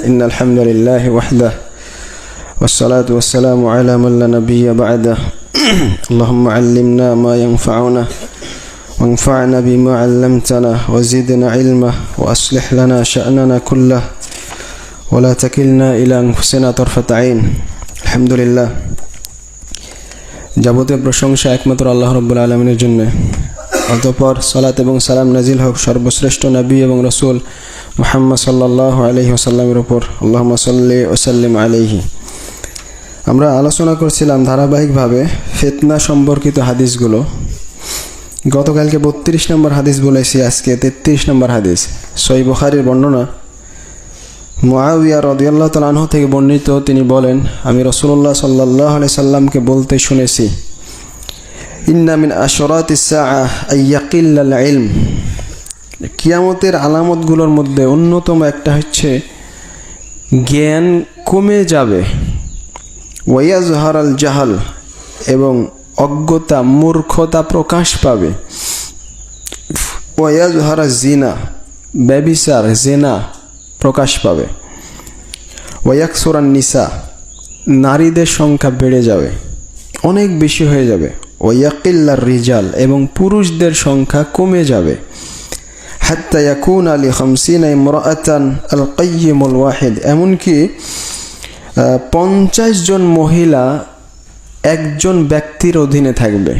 إن الحمد لله وحده والصلاة والسلام على من لا نبي بعده اللهم علمنا ما ينفعنا وانفعنا بما علمتنا وزدنا علما وأصلح لنا شأننا كله ولا تكلنا إلى أنفسنا طرفة عين الحمد لله যাবতীয় প্রশংসা একমাত্র আল্লাহ রাব্বুল আলামিনের জন্য। অতঃপর সালাত এবং সালাম নাজিল হোক সর্বশ্রেষ্ঠ নবী এবং রাসূল মুহাম্মদ সাল্লাল্লাহু আলাইহি ওয়াসাল্লামের উপর। আল্লাহুম্মা সাল্লি ওয়া সাল্লিম আলাইহি। আমরা আলোচনা করছিলাম ধারাবাহিকভাবে ফিতনা সম্পর্কিত হাদিসগুলো। গতকালকে 32 নম্বর হাদিস বলেছি, আজকে 33 নম্বর হাদিস। সহিহ বুখারীর বর্ণনা, মুআবিয়া রাদিয়াল্লাহু তাআলা আনহু থেকে বর্ণিত, তিনি বলেন, আমি রাসূলুল্লাহ সাল্লাল্লাহু আলাইহি সাল্লামকে বলতে শুনেছি, ইন্না মিন আশরাতিস সাআহ আইয়াকিল্লাল ইলম। কিয়ামতের আলামতগুলোর মধ্যে অন্যতম একটা হচ্ছে জ্ঞান কমে যাবে, ওয়ায়াজহারাল জাহাল, এবং অজ্ঞতা মূর্খতা প্রকাশ পাবে, ওয়ায়াজহারা জিনা, ব্যভিচার জিনা প্রকাশ পাবে, ওয়ায়াকসুরান নিসা, নারীদের সংখ্যা বেড়ে যাবে, অনেক বেশি হয়ে যাবে, ওয়ায়াকিল্লার রিজাল, এবং পুরুষদের সংখ্যা কমে যাবে, হাত্তা ইয়াকুনা লি 50 ইমরাআতান আল কাইয়িমুল ওয়াহিদ, এমনকি 50 জন মহিলা একজন ব্যক্তির অধীনে থাকবে,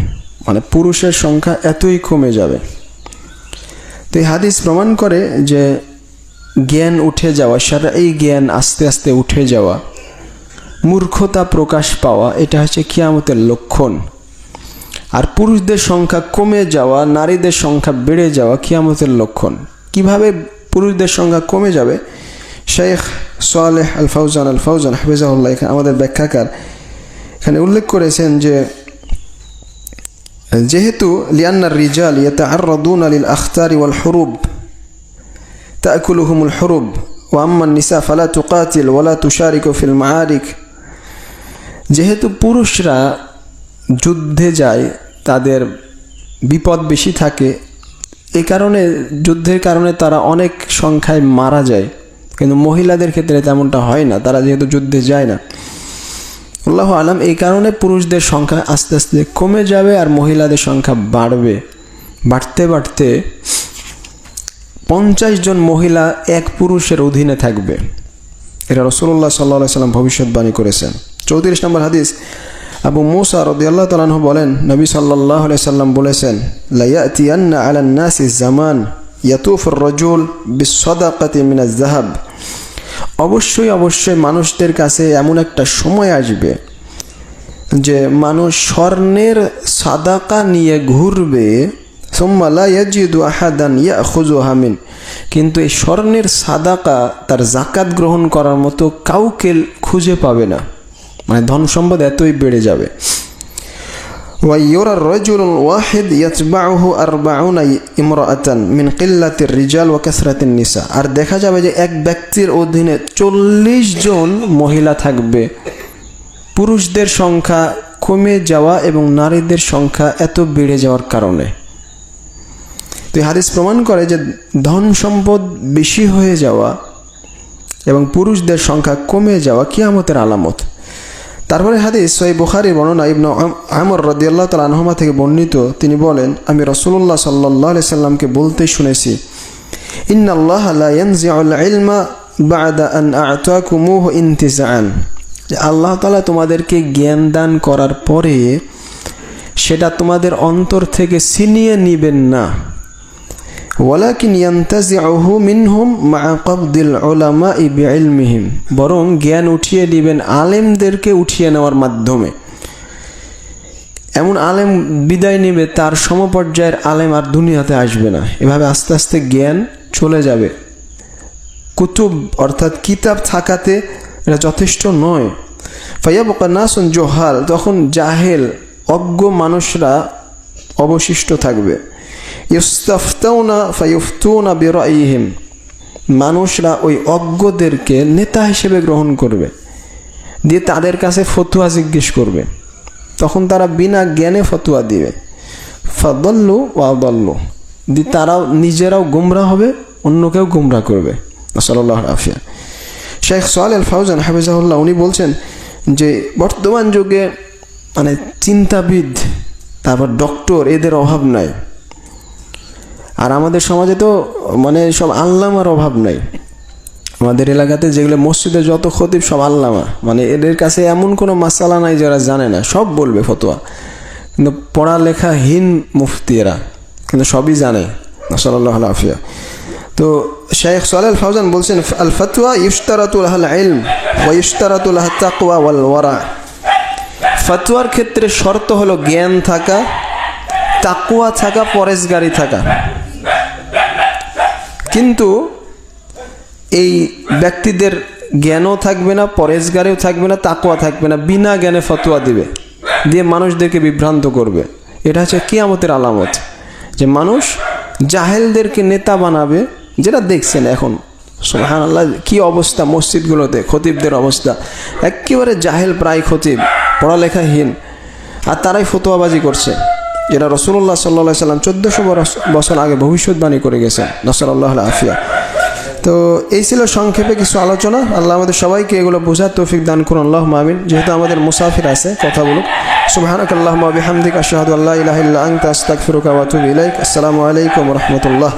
মানে পুরুষের সংখ্যা এতই কমে যাবে। তো এই হাদিস প্রমাণ করে যে জ্ঞান উঠে যাওয়া, এই জ্ঞান আস্তে আস্তে উঠে যাওয়া, মূর্খতা প্রকাশ পাওয়া, এটা হচ্ছে কিয়ামতের লক্ষণ। আর পুরুষদের সংখ্যা কমে যাওয়া, নারীদের সংখ্যা বেড়ে যাওয়া কিয়ামতের লক্ষণ। কিভাবে পুরুষদের সংখ্যা কমে যাবে, শেখ সালেহ আল ফাউজান হাফিজাহুল্লাহ আমাদের ব্যাখ্যাকার এখানে উল্লেখ করেছেন যে যেহেতু লিয়ান্নার রিজাল ইয়াতাআররাদুনা লিল আখতারি ওয়াল হুরুব তাকুলুহুমুল হুরুব ওয়া আম্মান নিসা ফালা তুকাতিল ওয়ালা তুশারিকু ফিল মাআরিক, যেহেতু পুরুষরা যুদ্ধে যায়, তাদের বিপদ বেশি থাকে, এই কারণে যুদ্ধের কারণে তারা অনেক সংখ্যায় মারা যায়, কিন্তু মহিলাদের ক্ষেত্রে তেমনটা হয় না, তারা যেহেতু যুদ্ধে যায় না। আল্লাহু আলাম, এই কারণে পুরুষদের সংখ্যা আস্তে আস্তে কমে যাবে আর মহিলাদের সংখ্যা বাড়বে। বাড়তে বাড়তে 50 জন মহিলা এক পুরুষের অধীনে থাকবে। এটা রাসূলুল্লাহ সাল্লাল্লাহু আলাইহি সাল্লাম ভবিষ্যৎবাণী করেছেন। 34 নম্বর হাদিস, আবু মুসা রাদিয়াল্লাহু তাআলা আনহু বলেন, নবী সাল্লাল্লাহু আলাইহি সাল্লাম বলেছেন, লা ইয়াতিয়ান্না আলান নাসি জামান ইয়াতুফুর রাজুল বিসসাদাকাতি মিনাজ যাহাব, অবশ্যই মানুষদের কাছে এমন একটা সময় আসবে যে মানুষ স্বর্ণের সাদাকা নিয়ে ঘুরবে, সুম্মা লা ইয়াজিদু আহাদান ইয়াখুযুহা মিন, কিন্তু এই স্বর্ণের সাদাকা তার যাকাত গ্রহণ করার মতো কাউকে খুঁজে পাবে না, মানে ধন সম্পদ এতই বেড়ে যাবে। ওয়াইয়ুরা রাজুলুল ওয়াহিদ ইয়াতবাউহু 40 ইমরাআতান মিন কিল্লাতির রিজাল ওয়া কাসরাতিন নিসা, আর দেখা যাবে যে এক ব্যক্তির অধীনে 40 জন মহিলা থাকবে, পুরুষদের সংখ্যা কমে যাওয়া এবং নারীদের সংখ্যা এত বেড়ে যাওয়ার কারণে। তো এই হাদিস প্রমাণ করে যে ধন সম্পদ বেশি হয়ে যাওয়া এবং পুরুষদের সংখ্যা কমে যাওয়া কিয়ামতের আলামত। তারপরে হাদিস সহিহ বুখারীর বর্ণনা, ইবনে আমর রাদিয়াল্লাহু তাআলা আনহুমা থেকে বর্ণিত, তিনি বলেন, আমি রাসূলুল্লাহ সাল্লাল্লাহু আলাইহি সাল্লামকে বলতে শুনেছি, ইন্নাল্লাহা লা ইয়ানজিউল ইলমা বা'দা আন আ'তাকুমুহু ইনতিজাআন, যে আল্লাহ তাআলা তোমাদেরকে জ্ঞান দান করার পরে সেটা তোমাদের অন্তর থেকে ছিনিয়ে নেবেন না, ওয়ালাকিন ইয়ানতাজিউহু মিনহুম মা'a কবদিল উলামা'i বিইলমিহিম, বরং জ্ঞান উঠিয়ে দিবেন আলেমদেরকে উঠিয়ে নেওয়ার মাধ্যমে। এমন আলেম বিদায় নেবে, তার সমপর্যায়ের আলেম আর দুনিয়াতে আসবে না। এভাবে আস্তে আস্তে জ্ঞান চলে যাবে। কুতুব অর্থাৎ কিতাব থাকাতে এটা যথেষ্ট নয়। ফায়াবকা নাসুন জুহাল, তখন জাহেল অজ্ঞ মানুষরা অবশিষ্ট থাকবে। ইস্তাফতাউনা ফায়ুফতুনা বিরাইহিম, মানুষরা ওই অজ্ঞদেরকে নেতা হিসেবে গ্রহণ করবে, দিয়ে তাদের কাছে ফতোয়া জিজ্ঞেস করবে, তখন তারা বিনা জ্ঞানে ফতোয়া দিবে। ফাদাল্লু ওয়া দাল্লু, দিয়ে তারাও নিজেরাও গোমরা হবে, অন্যকেও গোমরা করবে। সাল্লাল্লাহু আলাইহি। শেখ সালেহ আল ফাউজান হাফিজাহুল্লাহ উনি বলছেন যে বর্তমান যুগে মানে চিন্তাবিদ, তারপর ডক্টর, এদের অভাব নাই। আর আমাদের সমাজে তো মানে সব আল্লামার অভাব নাই। আমাদের এলাকাতে যেগুলো মসজিদে যত খতিব সব আল্লামা, মানে এদের কাছে এমন কোনো মাসালা নাই যারা জানে না, সব বলবে ফতোয়া। কিন্তু পড়ালেখাহীন মুফতি এরা, কিন্তু সবই জানে। নাসাল্লাল্লাহু আল-আফিয়া। তো শেখ সালেহ আল ফাউজান বলছেন, আল ফাতওয়া ইউশতারাতু লাহাল ইলম ওয়া ইউশতারাতু লাহাত তাকওয়া ওয়াল ওয়ারা। ফতোয়ার ক্ষেত্রে শর্ত হলো জ্ঞান থাকা, তাকওয়া থাকা, পরেজগারি থাকা। কিন্তু এই ব্যক্তিদের জ্ঞানও থাকবে না, পরেজগারিও থাকবে না, তাকওয়া থাকবে না, বিনা জ্ঞানে ফতোয়া দিবে, দিয়ে মানুষদেরকে বিভ্রান্ত করবে। এটা হচ্ছে কিয়ামতের আলামত, যে মানুষ জাহেলদেরকে নেতা বানাবে। যেটা দেখছেন এখন সুবহানাল্লাহ কি অবস্থা মসজিদগুলোতে, খতিবদের অবস্থা একেবারে জাহেল প্রায় খতিব, পড়ালেখাহীন, আর তারাই ফতোয়াবাজি করছে। যেটা রাসূলুল্লাহ সাল্লাল্লাহু আলাইহি সাল্লাম 1400 বছর আগে ভবিষ্যৎবাণী করে গেছেন। নাসাল্লাহু আল-আফিয়া। তো এই ছিল সংক্ষেপে কিছু আলোচনা। আল্লাহ আমাদের সবাইকে এগুলো বোঝার তৌফিক দান করুন, আল্লাহুম্মা আমিন। যেহেতু আমাদের মুসাফির আছে, কথা বলুক। সুবহানাকাল্লাহুম্মা ওয়া বিহামদিকা আশহাদু আল্লা ইলাহা ইল্লা আনতা আস্তাগফিরুকা ওয়া আতুবু ইলাইক। আসসালামু আলাইকুম ওয়া রাহমাতুল্লাহ।